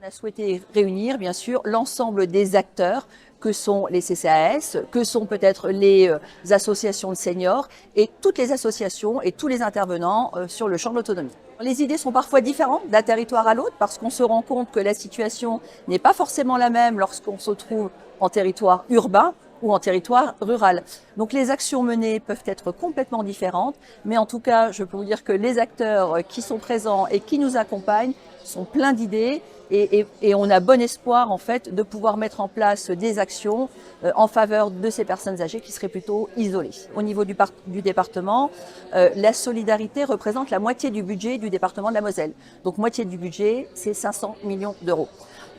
On a souhaité réunir, bien sûr, l'ensemble des acteurs que sont les CCAS, que sont peut-être les associations de seniors et toutes les associations et tous les intervenants sur le champ de l'autonomie. Les idées sont parfois différentes d'un territoire à l'autre parce qu'on se rend compte que la situation n'est pas forcément la même lorsqu'on se trouve en territoire urbain ou en territoire rural. Donc les actions menées peuvent être complètement différentes, mais en tout cas, je peux vous dire que les acteurs qui sont présents et qui nous accompagnent sont pleins d'idées et on a bon espoir en fait de pouvoir mettre en place des actions en faveur de ces personnes âgées qui seraient plutôt isolées. Au niveau du département, la solidarité représente la moitié du budget du département de la Moselle. Donc moitié du budget, c'est 500 millions d'euros.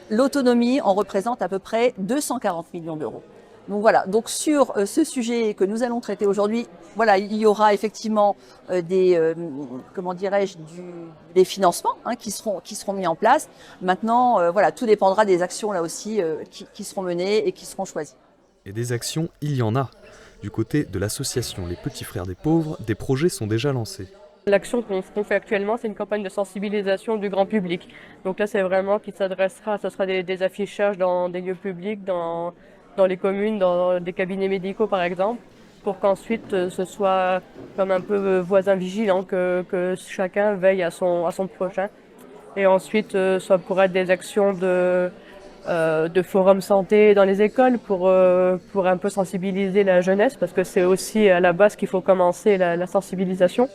L'autonomie en représente à peu près 240 millions d'euros. Donc voilà, donc sur ce sujet que nous allons traiter aujourd'hui, voilà, il y aura effectivement comment dirais-je, des financements qui seront mis en place. Maintenant, voilà, tout dépendra des actions là aussi qui seront menées et qui seront choisies. Et des actions, il y en a. Du côté de l'association Les Petits Frères des Pauvres, des projets sont déjà lancés. L'action qu'on fait actuellement, c'est une campagne de sensibilisation du grand public. Donc là, c'est vraiment qui s'adressera, ce sera des affichages dans des lieux publics, dans les communes, dans des cabinets médicaux par exemple, pour qu'ensuite ce soit comme un peu voisin vigilant, que chacun veille à son prochain. Et ensuite, ça pourrait être des actions de forums santé dans les écoles pour un peu sensibiliser la jeunesse, parce que c'est aussi à la base qu'il faut commencer la sensibilisation.